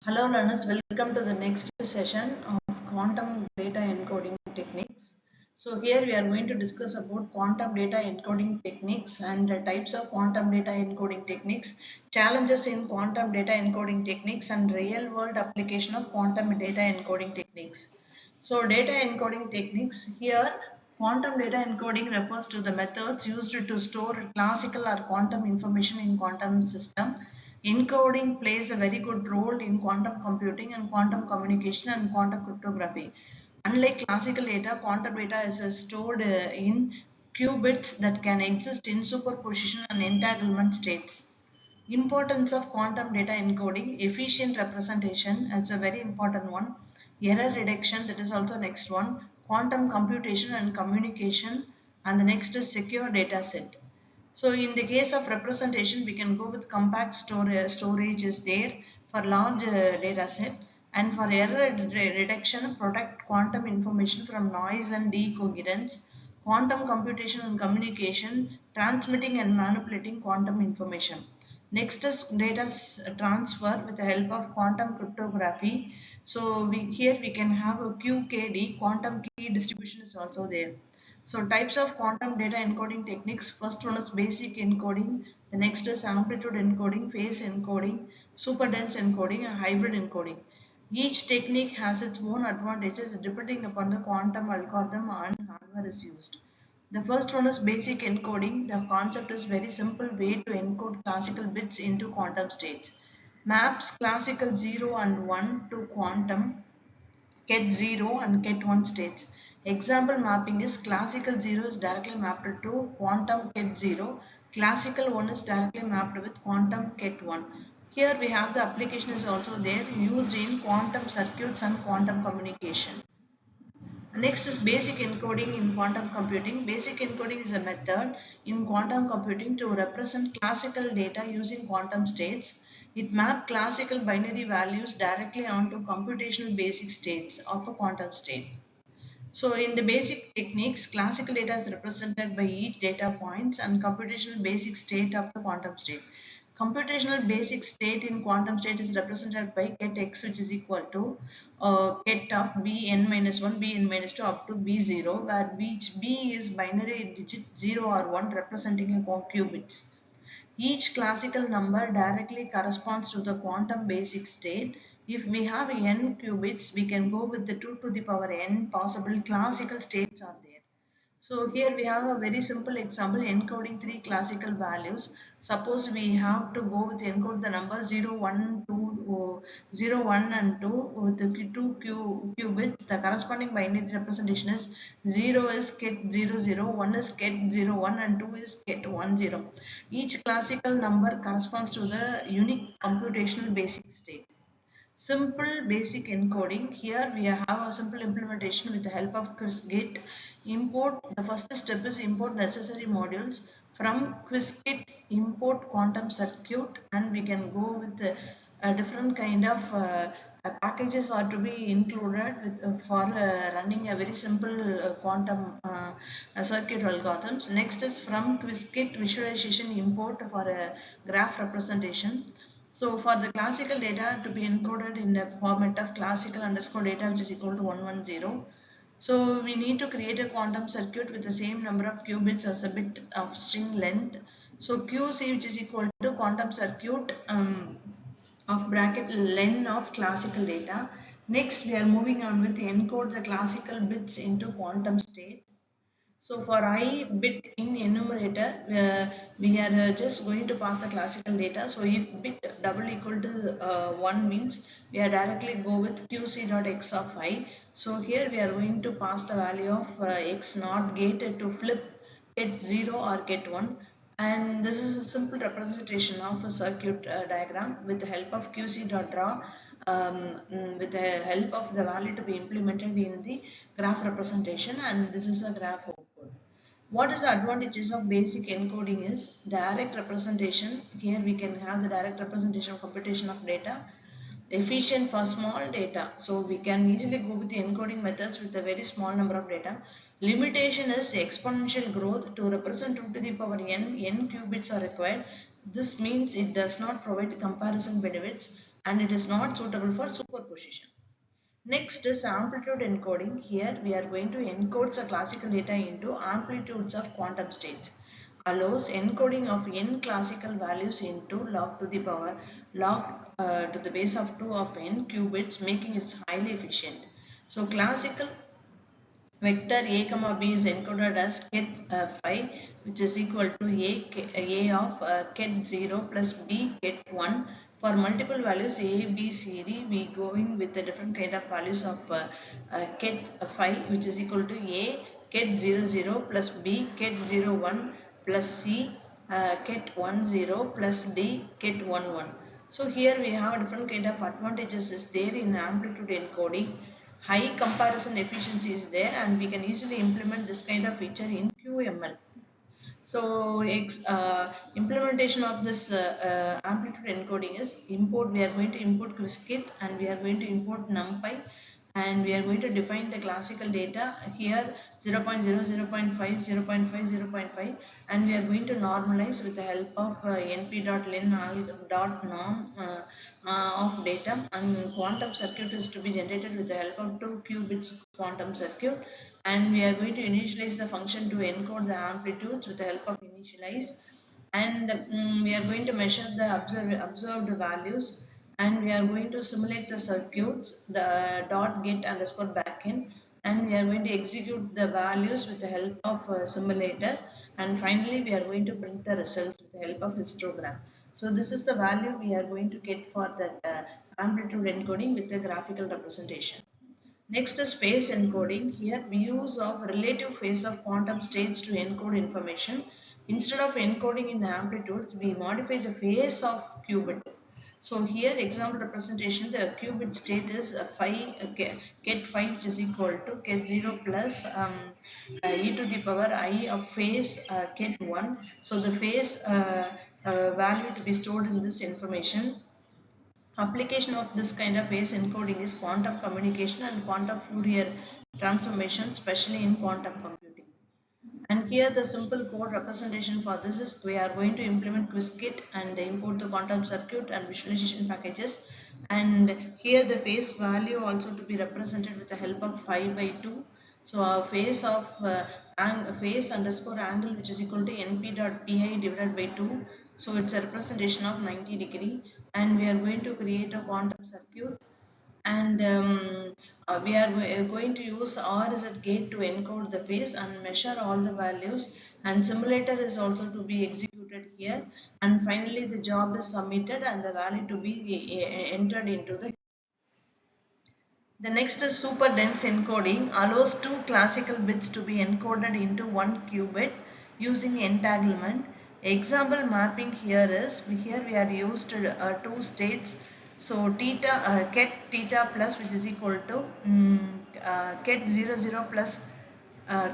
Hello learners, welcome to the next session of quantum data encoding techniques. So here we are going to discuss about quantum data encoding techniques and types of quantum data encoding techniques, challenges in quantum data encoding techniques and real world application of quantum data encoding techniques. So data encoding techniques here, quantum data encoding refers to the methods used to store classical or quantum information in quantum system. Encoding plays a very good role in quantum computing and quantum communication and quantum cryptography. Unlike classical data, quantum data is stored in qubits that can exist in superposition and entanglement states. Importance of quantum data encoding, efficient representation is a very important one. Error reduction, that is also next one. Quantum computation and communication, and the next is secure data set. So in the case of representation, we can go with compact storage is there for large data set, and for error reduction, protect quantum information from noise and decoherence. Quantum computation and communication, transmitting and manipulating quantum information. Next is data transfer with the help of quantum cryptography. So here we can have a QKD, quantum key distribution is also there. So types of quantum data encoding techniques. First one is basic encoding. The next is amplitude encoding, phase encoding, super dense encoding, and hybrid encoding. Each technique has its own advantages depending upon the quantum algorithm and hardware is used. The first one is basic encoding. The concept is very simple way to encode classical bits into quantum states. Maps classical 0 and 1 to quantum ket 0 and ket 1 states. Example mapping is classical 0 is directly mapped to quantum ket 0. Classical 1 is directly mapped with quantum ket 1. Here we have the application is also there used in quantum circuits and quantum communication. Next is basic encoding in quantum computing. Basic encoding is a method in quantum computing to represent classical data using quantum states. It maps classical binary values directly onto computational basic states of a quantum state. So in the basic techniques, classical data is represented by each data points and computational basic state of the quantum state. Computational basic state in quantum state is represented by ket x, which is equal to ket of bn minus 1, bn minus 2 up to b0, where which b is binary digit 0 or 1 representing a qubits. Each classical number directly corresponds to the quantum basic state. If we have n qubits, we can go with the 2 to the power n possible classical states are there. So here we have a very simple example encoding three classical values. Suppose we have to go with encode the number 0, 1, 2, 0, 1 and 2 with the two qubits. The corresponding binary representation is 0 is ket 0, 0, 1 is ket 0, 1 and 2 is ket 1, 0. Each classical number corresponds to the unique computational basic state. Simple basic encoding. Here we have a simple implementation with the help of Qiskit. Import, the first step is import necessary modules from Qiskit, import quantum circuit, and we can go with a different kind of packages are to be included with, for running a very simple quantum circuit algorithms. Next is from Qiskit visualization import for a graph representation. So for the classical data to be encoded in the format of classical underscore data, which is equal to 110. So we need to create a quantum circuit with the same number of qubits as a bit of string length. So QC, which is equal to quantum circuit of bracket len of classical data. Next we are moving on with encode the classical bits into quantum state. So for I bit in enumerator, we are just going to pass the classical data. So if bit double equal to 1 means we are directly go with qc dot x of I. So here we are going to pass the value of x not gate to flip get 0 or get 1. And this is a simple representation of a circuit diagram with the help of qc dot draw, with the help of the value to be implemented in the graph representation, and this is a graph output. What is the advantages of basic encoding is direct representation. Here we can have the direct representation of computation of data, efficient for small data. So we can easily go with the encoding methods with a very small number of data. Limitation is exponential growth. To represent 2 to the power n qubits are required. This means it does not provide comparison benefits. and it is not suitable for superposition. Next is amplitude encoding. Here we are going to encode the classical data into amplitudes of quantum states. Allows encoding of n classical values into log to the power log to the base of 2 of n qubits, making it highly efficient. So classical vector a comma b is encoded as ket phi, which is equal to a of ket 0 plus b ket 1. For multiple values a, b, c, d, we going with the different kind of values of ket phi, which is equal to a ket 0 0 plus b ket 0 1 plus c ket 1 0 plus d ket 1 1. So here we have different kind of advantages is there in amplitude encoding. High comparison efficiency is there, and we can easily implement this kind of feature in QML. So implementation of this amplitude encoding is import. We are going to import Qiskit, and we are going to import NumPy, and we are going to define the classical data here 0 0.0, 0 0.5, 0 0.5, 0 0.5, and we are going to normalize with the help of np.len.norm of data, and quantum circuit is to be generated with the help of 2 qubits quantum circuit, and we are going to initialize the function to encode the amplitudes with the help of initialize, and we are going to measure the observed values, and we are going to simulate the circuits the dot get underscore backend, and we are going to execute the values with the help of simulator, and finally we are going to print the results with the help of histogram. So this is the value we are going to get for that amplitude encoding with the graphical representation. Next is phase encoding. Here we use of relative phase of quantum states to encode information. Instead of encoding in amplitudes, we modify the phase of qubit. So here example representation, the qubit state is phi ket phi, which is equal to ket 0 plus e to the power I of phase ket 1. So the phase value to be stored in this information. Application of this kind of phase encoding is quantum communication and quantum Fourier transformation, especially in quantum computing. And here the simple code representation for this is we are going to implement Qiskit and import the quantum circuit and visualization packages. And here the phase value also to be represented with the help of 5 by 2. So our phase of phase underscore angle, which is equal to np dot pi divided by 2. So it's a representation of 90 degree, and we are going to create a quantum circuit, and we are going to use R as a gate to encode the phase and measure all the values, and simulator is also to be executed here, and finally the job is submitted and the value to be entered into the next is super dense encoding. Allows two classical bits to be encoded into one qubit using entanglement. Example mapping here is, here we are used two states. So theta ket theta plus, which is equal to ket 0 0 plus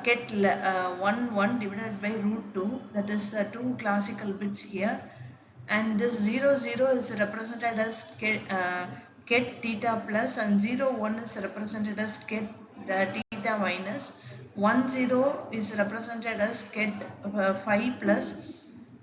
ket 1 1 divided by root 2, that is two classical bits here, and this 0 0 is represented as ket theta plus, and 0 1 is represented as ket theta minus, 1 0 is represented as ket phi plus,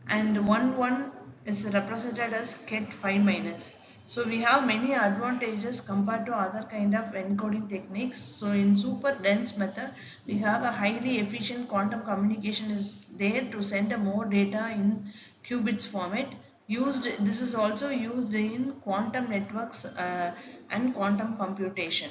and 1 1 is represented as ket phi minus. So we have many advantages compared to other kind of encoding techniques. So in super dense method, we have a highly efficient quantum communication is there to send more data in qubits format. This is also used in quantum networks and quantum computation.